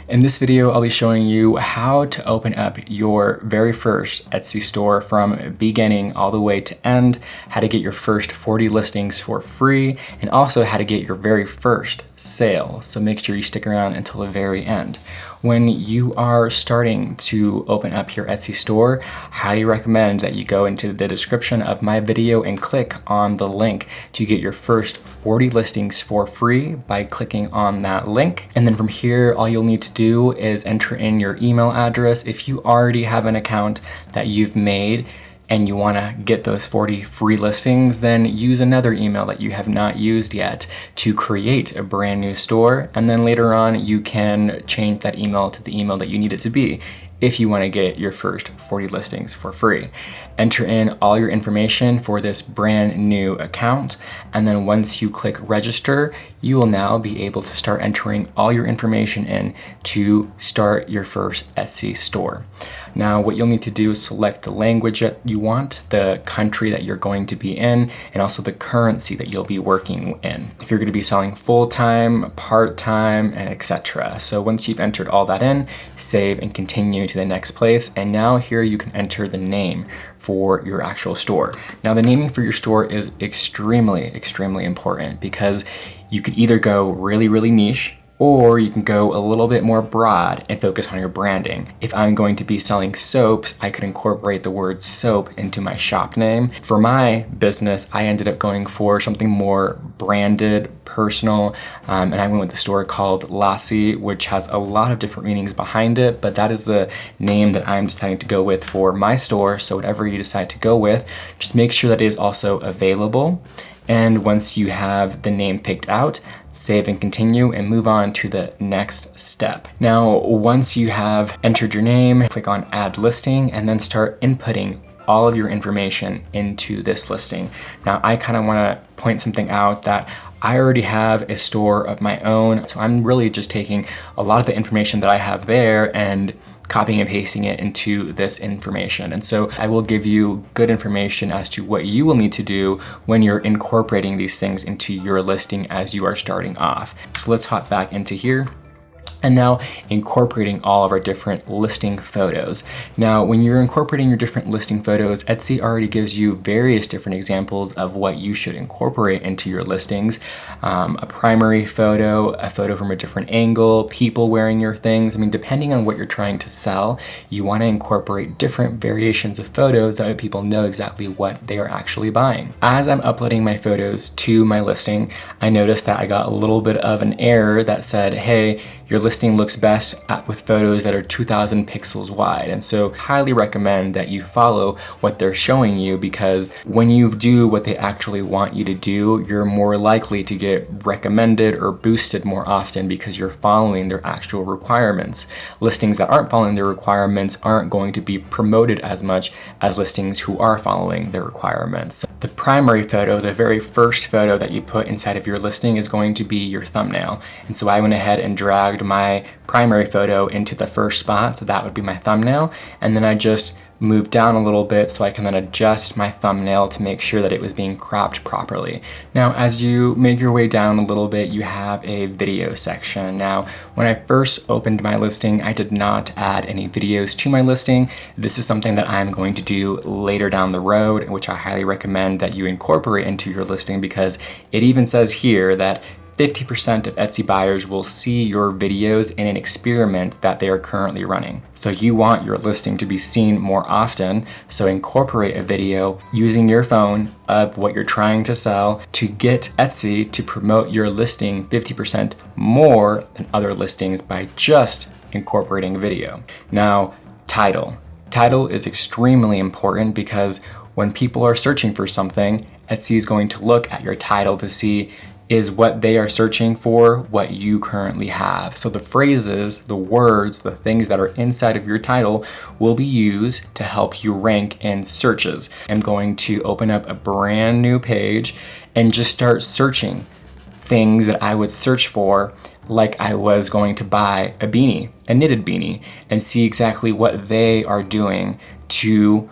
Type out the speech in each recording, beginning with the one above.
In this video, I'll be showing you how to open up your very first Etsy store from beginning all the way to end, how to get your first 40 listings for free, and also how to get your very first sale. So make sure you stick around until the very end. When you are starting to open up your Etsy store, I highly recommend that you go into the description of my video and click on the link to get your first 40 listings for free by clicking on that link. And then from here, all you'll need to do is enter in your email address. If you already have an account that you've made and you want to get those 40 free listings, then use another email that you have not used yet to create a brand new store. And then later on, you can change that email to the email that you need it to be if you want to get your first 40 listings for free. Enter in all your information for this brand new account, and then once you click register, you will now be able to start entering all your information in to start your first Etsy store. Now, what you'll need to do is select the language that you want, the country that you're going to be in, and also the currency that you'll be working in. If you're going to be selling full-time, part-time, and etc. So once you've entered all that in, save and continue to the next place. And now here you can enter the name for your actual store. Now, the naming for your store is extremely important because you could either go really niche, or you can go a little bit more broad and focus on your branding. If I'm going to be selling soaps, I could incorporate the word soap into my shop name. For my business, I ended up going for something more branded, personal, and I went with a store called Lassie, which has a lot of different meanings behind it, but that is the name that I'm deciding to go with for my store. So whatever you decide to go with, just make sure that it is also available. And once you have the name picked out, save and continue and move on to the next step. Now, once you have entered your name, click on add listing and then start inputting all of your information into this listing. Now, I kind of want to point something out that I already have a store of my own, so I'm really just taking a lot of the information that I have there and copying and pasting it into this information. And so I will give you good information as to what you will need to do when you're incorporating these things into your listing as you are starting off. So let's hop back into here. And now incorporating all of our different listing photos. Now, when you're incorporating your different listing photos, Etsy already gives you various different examples of what you should incorporate into your listings. A primary photo, a photo from a different angle, people wearing your things. I mean, depending on what you're trying to sell, you want to incorporate different variations of photos so that people know exactly what they are actually buying. As I'm uploading my photos to my listing, I noticed that I got a little bit of an error that said, hey, your listing looks best with photos that are 2000 pixels wide. And so highly recommend that you follow what they're showing you, because when you do what they actually want you to do, you're more likely to get recommended or boosted more often because you're following their actual requirements. Listings that aren't following their requirements aren't going to be promoted as much as listings who are following their requirements. So the primary photo, the very first photo that you put inside of your listing, is going to be your thumbnail. And so I went ahead and dragged my primary photo into the first spot, so that would be my thumbnail, and then I just moved down a little bit so I can then adjust my thumbnail to make sure that it was being cropped properly. Now, as you make your way down a little bit, you have a video section. Now, when I first opened my listing, I did not add any videos to my listing. This is something that I'm going to do later down the road, which I highly recommend that you incorporate into your listing, because it even says here that 50% of Etsy buyers will see your videos in an experiment that they are currently running. So you want your listing to be seen more often, so incorporate a video using your phone of what you're trying to sell to get Etsy to promote your listing 50% more than other listings by just incorporating video. Now, title. Title is extremely important because when people are searching for something, Etsy is going to look at your title to see, is what they are searching for what you currently have. So the phrases, the words, the things that are inside of your title will be used to help you rank in searches. I'm going to open up a brand new page and just start searching things that I would search for, like I was going to buy a beanie, a knitted beanie, and see exactly what they are doing to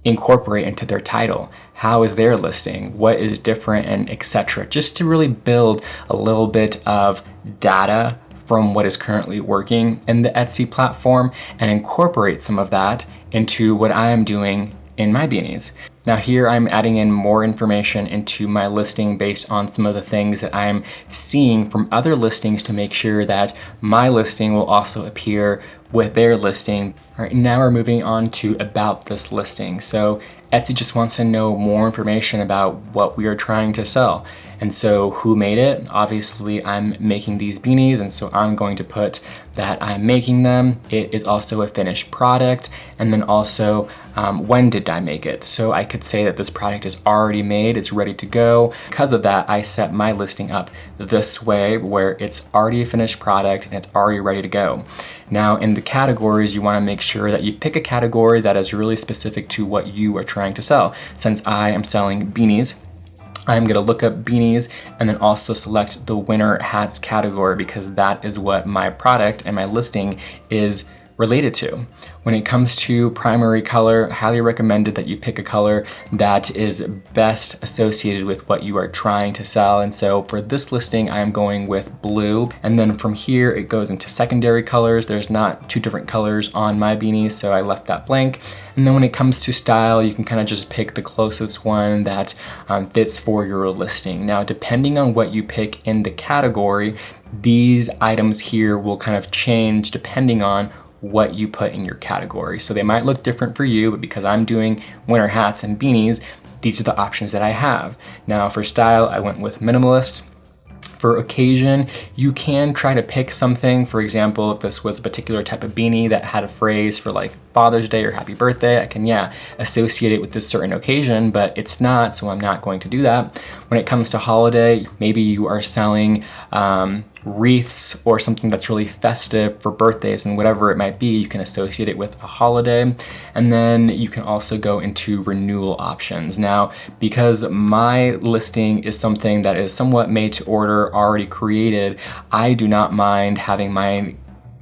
incorporate into their title. How is their listing? What is different, and etc. Just to really build a little bit of data from what is currently working in the Etsy platform and incorporate some of that into what I am doing in my beanies. Now here I'm adding in more information into my listing based on some of the things that I'm seeing from other listings to make sure that my listing will also appear with their listing. All right, now we're moving on to about this listing. So Etsy just wants to know more information about what we are trying to sell. And so who made it? Obviously I'm making these beanies, and so I'm going to put that I'm making them. It is also a finished product, and then also when did I make it? So I could say that this product is already made, it's ready to go. Because of that, I set my listing up this way where it's already a finished product and it's already ready to go. Now in the categories, you want to make sure that you pick a category that is really specific to what you are trying to sell. Since I am selling beanies, I'm going to look up beanies and then also select the winter hats category because that is what my product and my listing is related to. When it comes to primary color, highly recommended that you pick a color that is best associated with what you are trying to sell. And so for this listing, I am going with blue. And then from here, it goes into secondary colors. There's not two different colors on my beanies, so I left that blank. And then when it comes to style, you can kind of just pick the closest one that fits for your listing. Now, depending on what you pick in the category, these items here will kind of change depending on what you put in your category. So they might look different for you, but because I'm doing winter hats and beanies, these are the options that I have. Now for style, I went with minimalist. For occasion, you can try to pick something. For example, if this was a particular type of beanie that had a phrase for like Father's Day or happy birthday, I can, associate it with this certain occasion, but it's not, so I'm not going to do that. When it comes to holiday, maybe you are selling wreaths or something that's really festive for birthdays and whatever it might be, you can associate it with a holiday. And then you can also go into renewal options. Now, because my listing is something that is somewhat made to order, already created, I do not mind having mine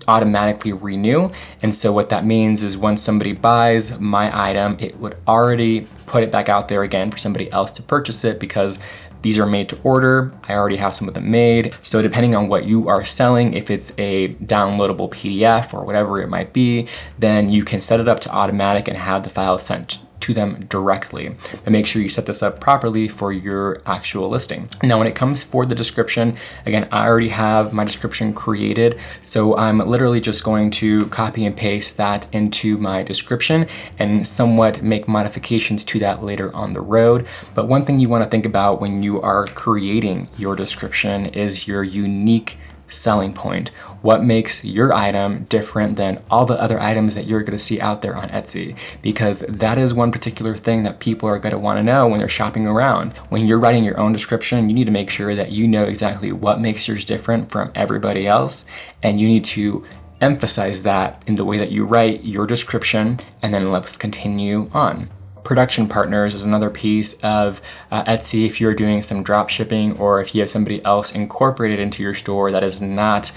automatically renew. And so what that means is when somebody buys my item, it would already put it back out there again for somebody else to purchase it because these are made to order. I already have some of them made. So depending on what you are selling, if it's a downloadable PDF or whatever it might be, then you can set it up to automatic and have the file sent to them directly. But make sure you set this up properly for your actual listing. Now, when it comes for the description, again, I already have my description created. So I'm literally just going to copy and paste that into my description and somewhat make modifications to that later on the road. But one thing you want to think about when you are creating your description is your unique selling point. What makes your item different than all the other items that you're going to see out there on Etsy? Because that is one particular thing that people are going to want to know when they're shopping around. When you're writing your own description, you need to make sure that you know exactly what makes yours different from everybody else, and you need to emphasize that in the way that you write your description. And then let's continue on. Production partners is another piece of Etsy. If you're doing some drop shipping or if you have somebody else incorporated into your store that is not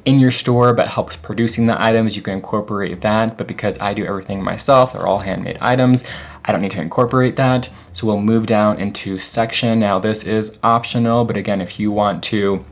in your store but helps producing the items, you can incorporate that. But because I do everything myself, they're all handmade items, I don't need to incorporate that. So we'll move down into section. Now this is optional, but again, if you want to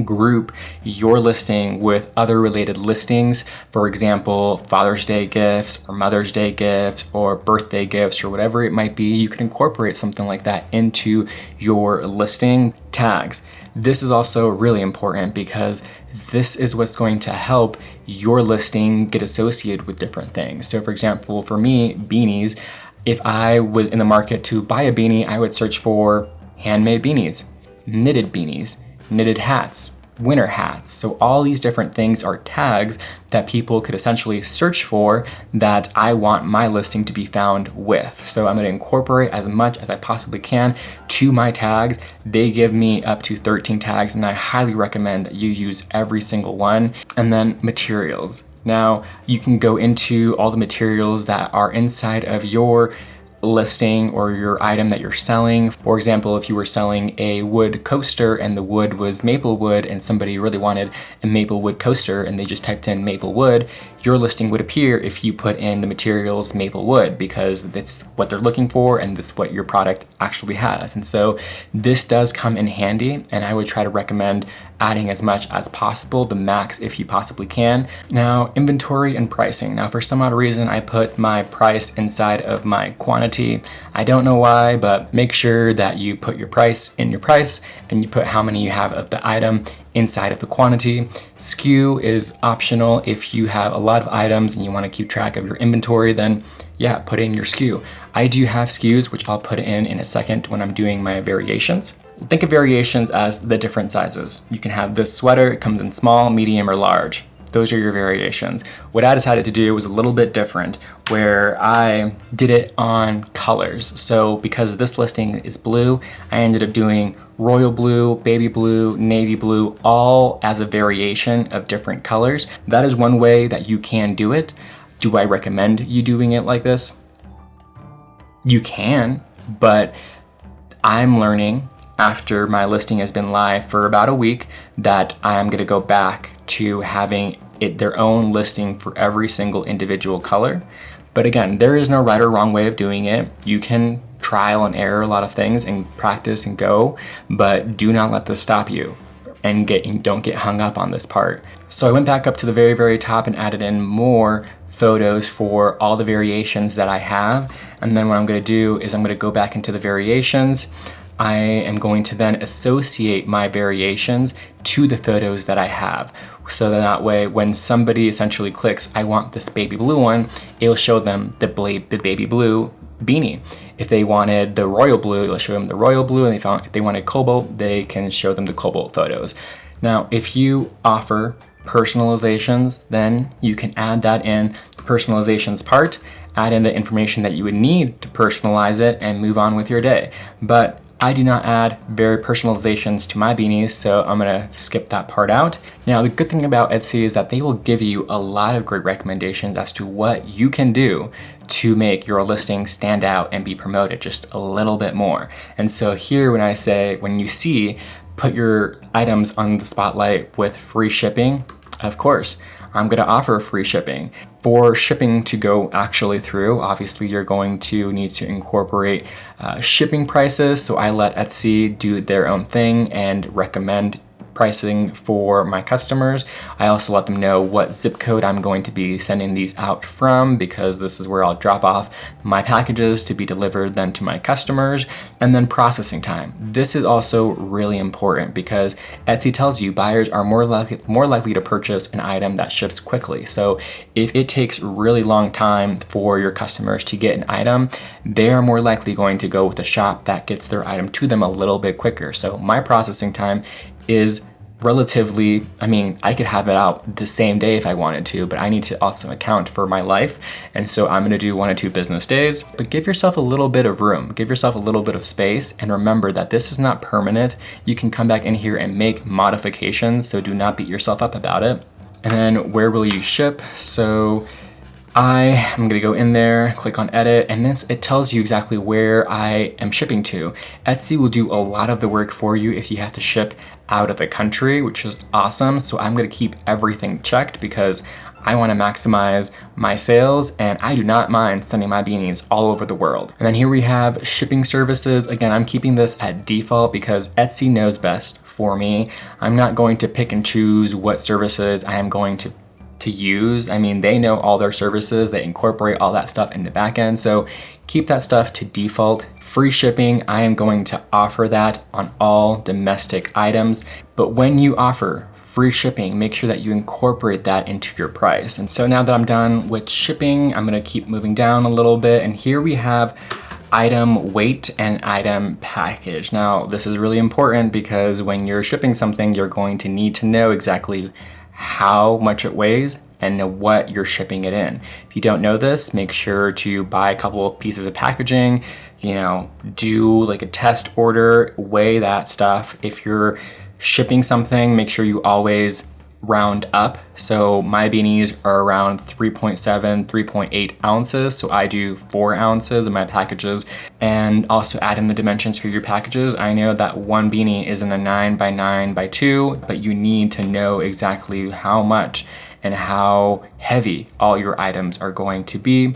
group your listing with other related listings, for example, Father's Day gifts or Mother's Day gifts or birthday gifts or whatever it might be, you can incorporate something like that into your listing. Tags. This is also really important because this is what's going to help your listing get associated with different things. So for example, for me, beanies, if I was in the market to buy a beanie, I would search for handmade beanies, knitted hats, winter hats. So all these different things are tags that people could essentially search for that I want my listing to be found with. So I'm going to incorporate as much as I possibly can to my tags. They give me up to 13 tags, and I highly recommend that you use every single one. And then materials. Now you can go into all the materials that are inside of your listing or your item that you're selling. For example, if you were selling a wood coaster and the wood was maple wood and somebody really wanted a maple wood coaster and they just typed in maple wood, your listing would appear if you put in the materials maple wood because that's what they're looking for and that's what your product actually has. And so this does come in handy, and I would try to recommend adding as much as possible, the max if you possibly can. Now, inventory and pricing. Now, for some odd reason, I put my price inside of my quantity. I don't know why, but make sure that you put your price in your price and you put how many you have of the item inside of the quantity. SKU is optional. If you have a lot of items and you want to keep track of your inventory, then yeah, put in your SKU. I do have SKUs, which I'll put in a second when I'm doing my variations. Think of variations as the different sizes. You can have this sweater, it comes in small, medium, or large. Those are your variations. What I decided to do was a little bit different, where I did it on colors. So because this listing is blue, I ended up doing royal blue, baby blue, navy blue, all as a variation of different colors. That is one way that you can do it. Do I recommend you doing it like this? You can, but I'm learning after my listing has been live for about a week that I'm going to go back to having it their own listing for every single individual color. But again, there is no right or wrong way of doing it. You can trial and error a lot of things and practice and go, but do not let this stop you and don't get hung up on this part. So I went back up to the very, very top and added in more photos for all the variations that I have. And then what I'm going to do is I'm going to go back into the variations. I am going to then associate my variations to the photos that I have. So that way, when somebody essentially clicks, I want this baby blue one, it'll show them the baby blue beanie. If they wanted the royal blue, it'll show them the royal blue, and if they wanted cobalt, they can show them the cobalt photos. Now, if you offer personalizations, then you can add that in the personalizations part, add in the information that you would need to personalize it, and move on with your day. But I do not add very personalizations to my beanies, so I'm gonna skip that part out. Now, the good thing about Etsy is that they will give you a lot of great recommendations as to what you can do to make your listing stand out and be promoted just a little bit more. And so here, when you see, put your items on the spotlight with free shipping, of course, I'm gonna offer free shipping. For shipping to go actually through, obviously you're going to need to incorporate shipping prices. So I let Etsy do their own thing and recommend pricing for my customers. I also let them know what zip code I'm going to be sending these out from, because this is where I'll drop off my packages to be delivered then to my customers. And then processing time. This is also really important because Etsy tells you buyers are more likely to purchase an item that ships quickly. So if it takes really long time for your customers to get an item, they are more likely going to go with a shop that gets their item to them a little bit quicker. So my processing time is relatively, I could have it out the same day if I wanted to, but I need to also account for my life. And so I'm going to do 1 or 2 business days, but give yourself a little bit of room, give yourself a little bit of space. And remember that this is not permanent. You can come back in here and make modifications. So do not beat yourself up about it. And then where will you ship? So I'm going to go in there, click on edit, and it tells you exactly where I am shipping to. Etsy will do a lot of the work for you if you have to ship out of the country, which is awesome. So I'm going to keep everything checked because I want to maximize my sales, and I do not mind sending my beanies all over the world. And then here we have shipping services. Again, I'm keeping this at default because Etsy knows best for me. I'm not going to pick and choose what services I am going to use. They know all their services, they incorporate all that stuff in the back end. So keep that stuff to default. Free shipping, I am going to offer that on all domestic items. But when you offer free shipping, make sure that you incorporate that into your price. And so now that I'm done with shipping, I'm gonna keep moving down a little bit. And here we have item weight and item package. Now, this is really important because when you're shipping something, you're going to need to know exactly how much it weighs and what you're shipping it in. If you don't know this, make sure to buy a couple of pieces of packaging, do like a test order, weigh that stuff. If you're shipping something, make sure you always round up. So my beanies are around 3.7, 3.8 ounces. So I do 4 ounces in my packages, and also add in the dimensions for your packages. I know that one beanie is in a 9x9x2, but you need to know exactly how much and how heavy all your items are going to be.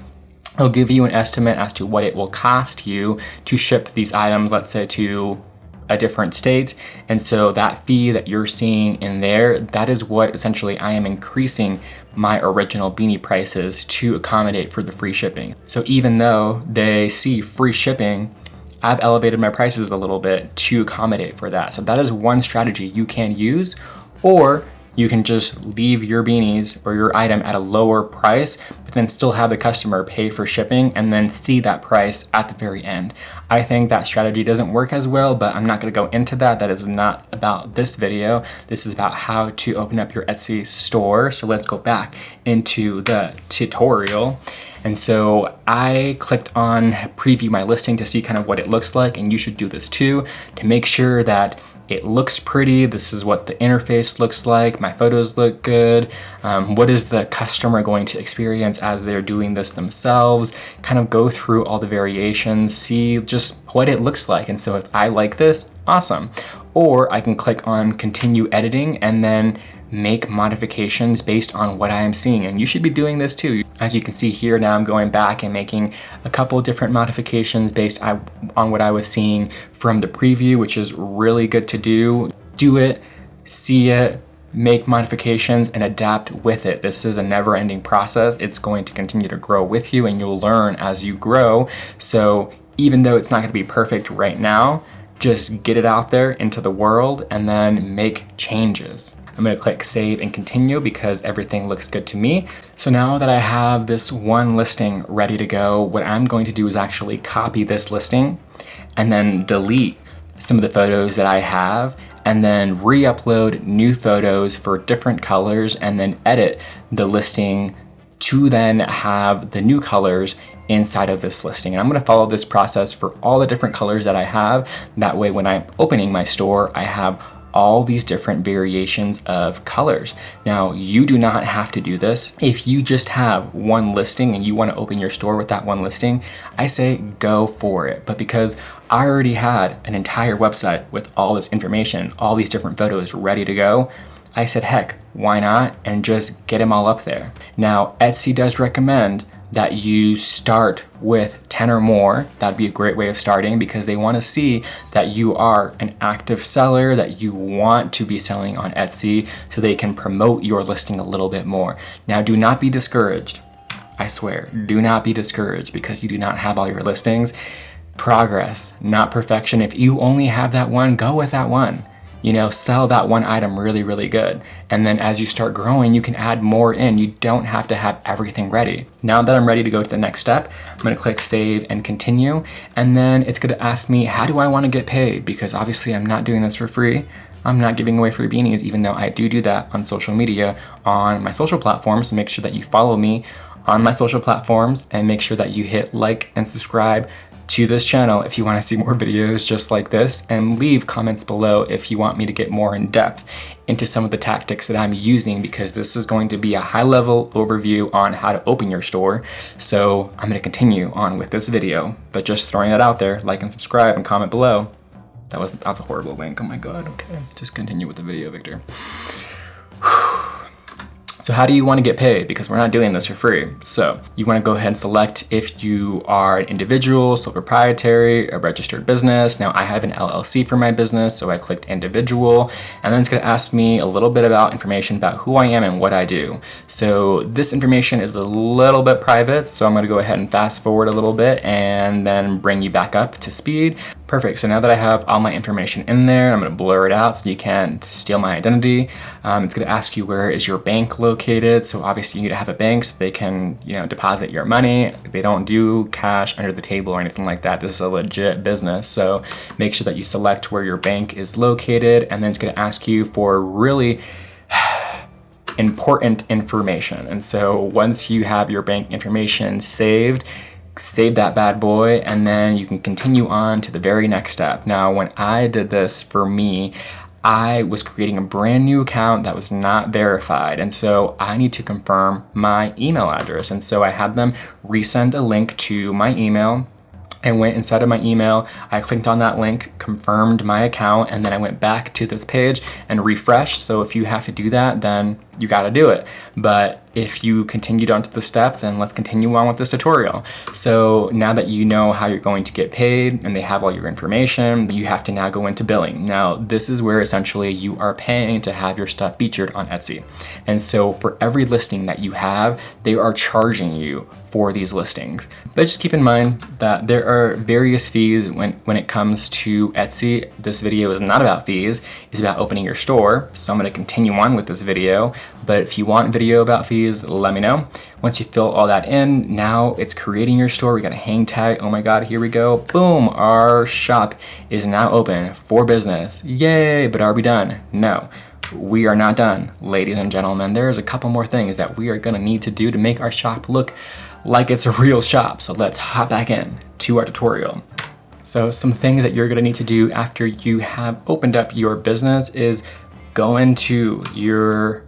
I'll give you an estimate as to what it will cost you to ship these items, let's say to a different state. And so that fee that you're seeing in there, that is what essentially I am increasing my original beanie prices to accommodate for the free shipping. So even though they see free shipping, I've elevated my prices a little bit to accommodate for that. So that is one strategy you can use, or you can just leave your beanies or your item at a lower price, but then still have the customer pay for shipping and then see that price at the very end. I think that strategy doesn't work as well, but I'm not gonna go into that. That is not about this video. This is about how to open up your Etsy store. So let's go back into the tutorial. And so I clicked on preview my listing to see kind of what it looks like, and you should do this too, to make sure that it looks pretty. This is what the interface looks like. My photos look good. What is the customer going to experience as they're doing this themselves? Kind of go through all the variations, see just what it looks like. And so if I like this, awesome. Or I can click on continue editing and then make modifications based on what I am seeing. And you should be doing this too. As you can see here, now I'm going back and making a couple different modifications based on what I was seeing from the preview, which is really good to do. Do it, see it, make modifications, and adapt with it. This is a never-ending process. It's going to continue to grow with you, and you'll learn as you grow. So even though it's not going to be perfect right now, just get it out there into the world and then make changes. I'm gonna click save and continue because everything looks good to me. So now that I have this one listing ready to go, what I'm going to do is actually copy this listing and then delete some of the photos that I have and then re-upload new photos for different colors and then edit the listing to then have the new colors inside of this listing. And I'm gonna follow this process for all the different colors that I have. That way when I'm opening my store, I have all these different variations of colors. Now, you do not have to do this. If you just have one listing and you want to open your store with that one listing, I say go for it. But because I already had an entire website with all this information, all these different photos ready to go, I said, heck, why not? And just get them all up there. Now, Etsy does recommend that you start with 10 or more. That'd be a great way of starting because they want to see that you are an active seller, that you want to be selling on Etsy so they can promote your listing a little bit more. Now, do not be discouraged. I swear, do not be discouraged because you do not have all your listings. Progress, not perfection. If you only have that one, go with that one. You know, sell that one item really, really good. And then as you start growing, you can add more in. You don't have to have everything ready. Now that I'm ready to go to the next step, I'm gonna click save and continue. And then it's gonna ask me, how do I wanna get paid? Because obviously I'm not doing this for free. I'm not giving away free beanies, even though I do that on social media, on my social platforms. So make sure that you follow me on my social platforms and make sure that you hit like and subscribe to this channel if you want to see more videos just like this, and leave comments below if you want me to get more in depth into some of the tactics that I'm using, because this is going to be a high level overview on how to open your store. So I'm going to continue on with this video, but just throwing that out there, like and subscribe and comment below. That's a horrible link. Oh my God. Okay. Just continue with the video, Victor. So how do you want to get paid? Because we're not doing this for free. So you want to go ahead and select if you are an individual, sole proprietary, a registered business. Now I have an LLC for my business, so I clicked individual, and then it's going to ask me a little bit about information about who I am and what I do. So this information is a little bit private, so I'm going to go ahead and fast forward a little bit and then bring you back up to speed. Perfect. So now that I have all my information in there, I'm going to blur it out so you can't steal my identity. It's going to ask you where is your bank located. So obviously you need to have a bank so they can, deposit your money. They don't do cash under the table or anything like that. This is a legit business. So make sure that you select where your bank is located, and then it's going to ask you for really important information. And so once you have your bank information saved, save that bad boy, and then you can continue on to the very next step. Now, when I did this for me, I was creating a brand new account that was not verified. And so I need to confirm my email address. And so I had them resend a link to my email. I went inside of my email, I clicked on that link, confirmed my account, and then I went back to this page and refreshed. So if you have to do that, then you got to do it. But if you continued on to the steps, then let's continue on with this tutorial. So now that you know how you're going to get paid and they have all your information, you have to now go into billing. Now, this is where essentially you are paying to have your stuff featured on Etsy. And so for every listing that you have, they are charging you for these listings. But just keep in mind that there are various fees when it comes to Etsy. This video is not about fees, it's about opening your store. So I'm going to continue on with this video. But if you want a video about fees, let me know. Once you fill all that in, now it's creating your store. We got a hang tag. Oh my God, here we go. Boom, our shop is now open for business. Yay, but are we done? No. We are not done, ladies and gentlemen. There's a couple more things that we are gonna need to do to make our shop look like it's a real shop. So let's hop back in to our tutorial. So some things that you're gonna need to do after you have opened up your business is go into your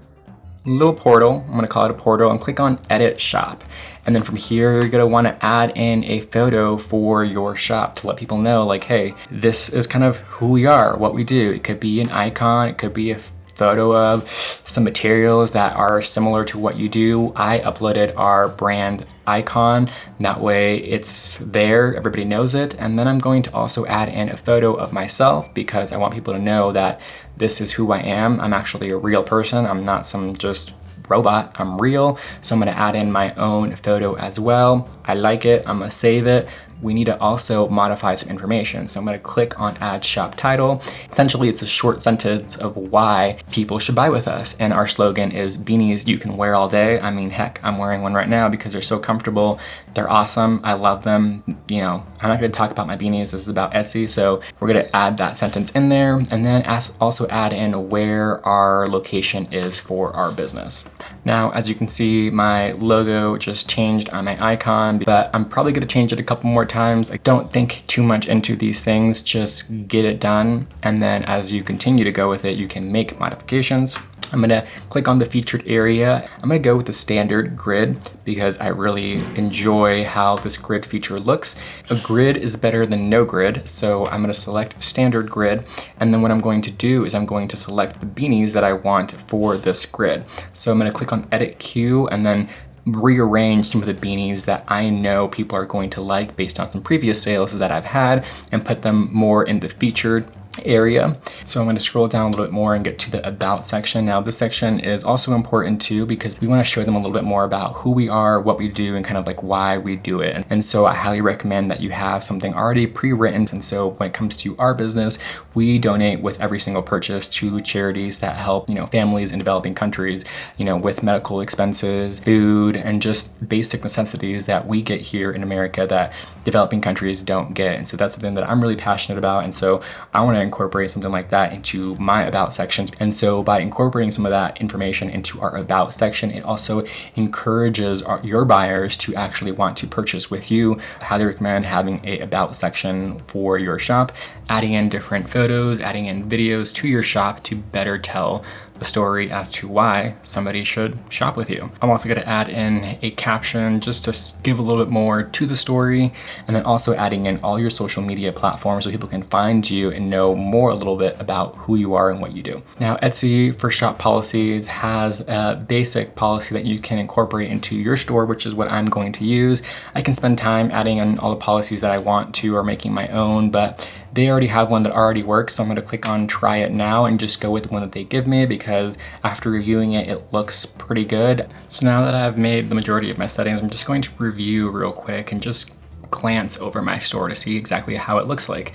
little portal, I'm gonna call it a portal, and click on Edit Shop. And then from here, you're gonna wanna add in a photo for your shop to let people know, like, hey, this is kind of who we are, what we do. It could be an icon, it could be a photo of some materials that are similar to what you do. I uploaded our brand icon. That way it's there, everybody knows it. And then I'm going to also add in a photo of myself because I want people to know that this is who I am. I'm actually a real person. I'm not some just robot, I'm real. So I'm gonna add in my own photo as well. I like it, I'm gonna save it. We need to also modify some information. So I'm gonna click on Add Shop Title. Essentially, it's a short sentence of why people should buy with us. And our slogan is beanies you can wear all day. I mean, heck, I'm wearing one right now because they're so comfortable. They're awesome, I love them. You know, I'm not gonna talk about my beanies, this is about Etsy. So we're gonna add that sentence in there and then also add in where our location is for our business. Now, as you can see, my logo just changed on my icon, but I'm probably gonna change it a couple more times. I don't think too much into these things, just get it done. And then as you continue to go with it, you can make modifications. I'm gonna click on the featured area. I'm gonna go with the standard grid because I really enjoy how this grid feature looks. A grid is better than no grid, so I'm gonna select standard grid. And then what I'm going to do is I'm going to select the beanies that I want for this grid. So I'm gonna click on edit queue and then rearrange some of the beanies that I know people are going to like based on some previous sales that I've had and put them more in the featured area. So I'm going to scroll down a little bit more and get to the about section. Now this section is also important too because we want to show them a little bit more about who we are, what we do, and kind of like why we do it. And so I highly recommend that you have something already pre-written. And so when it comes to our business, we donate with every single purchase to charities that help, families in developing countries, with medical expenses, food, and just basic necessities that we get here in America that developing countries don't get. And so that's something that I'm really passionate about. And so I want to incorporate something like that into my about section. And so by incorporating some of that information into our about section, it also encourages your buyers to actually want to purchase with you. I highly recommend having a about section for your shop, adding in different photos, adding in videos to your shop to better tell the story as to why somebody should shop with you. I'm also going to add in a caption just to give a little bit more to the story, and then also adding in all your social media platforms so people can find you and know more a little bit about who you are and what you do. Now, Etsy for shop policies has a basic policy that you can incorporate into your store, which is what I'm going to use. I can spend time adding in all the policies that I want to or making my own, but they already have one that already works, so I'm going to click on try it now and just go with the one that they give me because after reviewing it, it looks pretty good. So now that I've made the majority of my settings, I'm just going to review real quick and just glance over my store to see exactly how it looks like.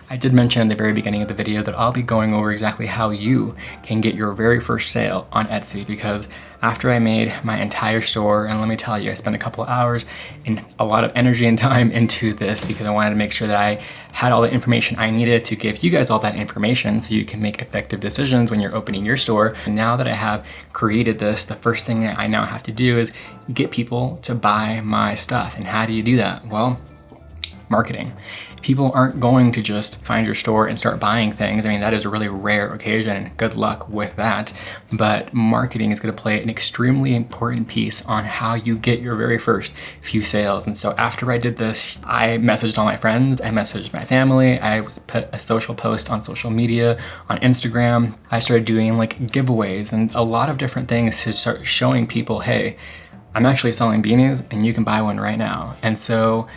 I did mention in the very beginning of the video that I'll be going over exactly how you can get your very first sale on Etsy because after I made my entire store, and let me tell you, I spent a couple of hours and a lot of energy and time into this because I wanted to make sure that I had all the information I needed to give you guys all that information so you can make effective decisions when you're opening your store. And now that I have created this, the first thing that I now have to do is get people to buy my stuff. And how do you do that? Well, marketing. People aren't going to just find your store and start buying things. I mean, that is a really rare occasion, and good luck with that. But marketing is going to play an extremely important piece on how you get your very first few sales. And so after I did this, I messaged all my friends, I messaged my family, I put a social post on social media, on Instagram. I started doing like giveaways and a lot of different things to start showing people, hey, I'm actually selling beanies and you can buy one right now. And so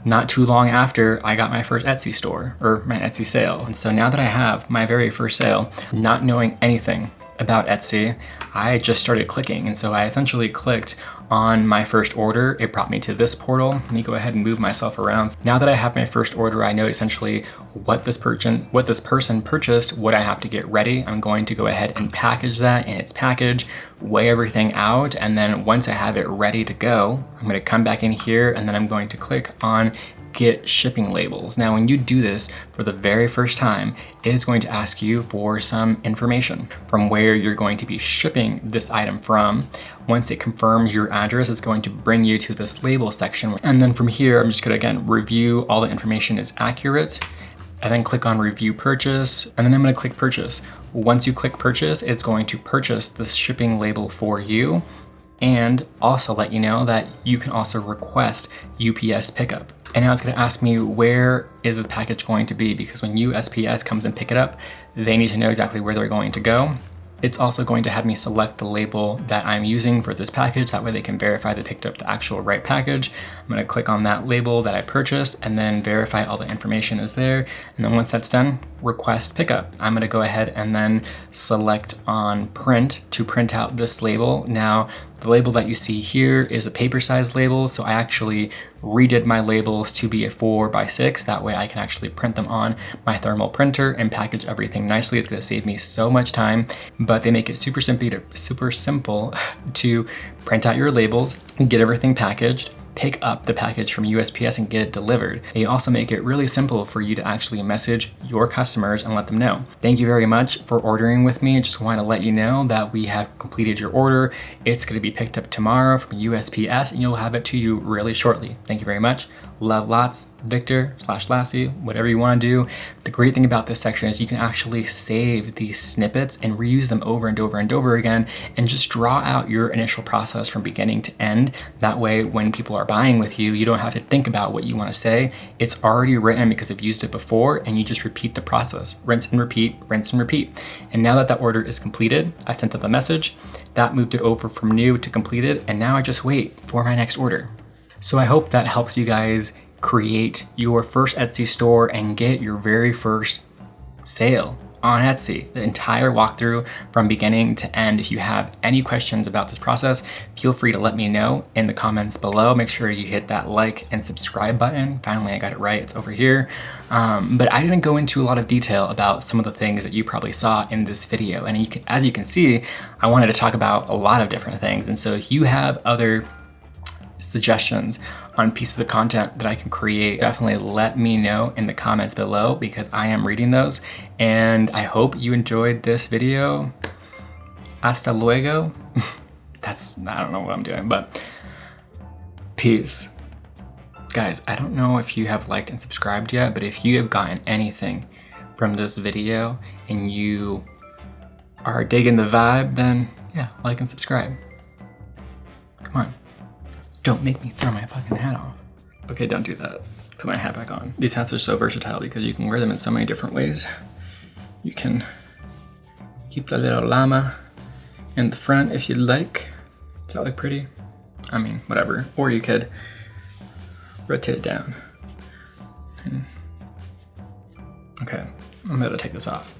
not too long after, I got my first Etsy store, or my Etsy sale. And so now that I have my very first sale, not knowing anything about Etsy, I just started clicking. And so I essentially clicked on my first order. It brought me to this portal. Let me go ahead and move myself around. Now that I have my first order, I know essentially what this person purchased, what I have to get ready. I'm going to go ahead and package that in its package, weigh everything out, and then once I have it ready to go, I'm going to come back in here and then I'm going to click on Get Shipping Labels. Now, when you do this for the very first time, it is going to ask you for some information from where you're going to be shipping this item from. Once it confirms your address, it's going to bring you to this label section. And then from here, I'm just going to, again, review all the information is accurate, and then click on Review Purchase, and then I'm going to click Purchase. Once you click Purchase, it's going to purchase this shipping label for you, and also let you know that you can also request UPS pickup. And now it's going to ask me, where is this package going to be? Because when USPS comes and pick it up, they need to know exactly where they're going to go. It's also going to have me select the label that I'm using for this package. That way they can verify they picked up the actual right package. I'm going to click on that label that I purchased and then verify all the information is there. And then once that's done, request pickup. I'm going to go ahead and then select on print to print out this label. Now, the label that you see here is a paper size label. So I actually redid my labels to be a 4x6. That way I can actually print them on my thermal printer and package everything nicely. It's going to save me so much time, but they make it super simple to print out your labels, get everything packaged, pick up the package from USPS and get it delivered. They also make it really simple for you to actually message your customers and let them know. Thank you very much for ordering with me. I just want to let you know that we have completed your order. It's going to be picked up tomorrow from USPS and you'll have it to you really shortly. Thank you very much. Love lots, Victor/Lassie, whatever you want to do. The great thing about this section is you can actually save these snippets and reuse them over and over and over again and just draw out your initial process from beginning to end. That way, when people are buying with you, you don't have to think about what you want to say. It's already written because I've used it before and you just repeat the process. Rinse and repeat, rinse and repeat. And now that that order is completed, I sent up a message. That moved it over from new to completed, and now I just wait for my next order. So I hope that helps you guys create your first Etsy store and get your very first sale on Etsy. The entire walkthrough from beginning to end. If you have any questions about this process, feel free to let me know in the comments below. Make sure you hit that like and subscribe button. Finally, I got it right, it's over here. But I didn't go into a lot of detail about some of the things that you probably saw in this video. And as you can see, I wanted to talk about a lot of different things. And so if you have other suggestions on pieces of content that I can create, definitely let me know in the comments below because I am reading those. And I hope you enjoyed this video. Hasta luego. I don't know what I'm doing, but peace. Guys, I don't know if you have liked and subscribed yet, but if you have gotten anything from this video and you are digging the vibe, then yeah, like and subscribe. Come on. Don't make me throw my fucking hat off. Okay, don't do that. Put my hat back on. These hats are so versatile because you can wear them in so many different ways. You can keep the little llama in the front if you'd like. Does that look pretty? I mean, whatever. Or you could rotate it down. Okay, I'm gonna take this off.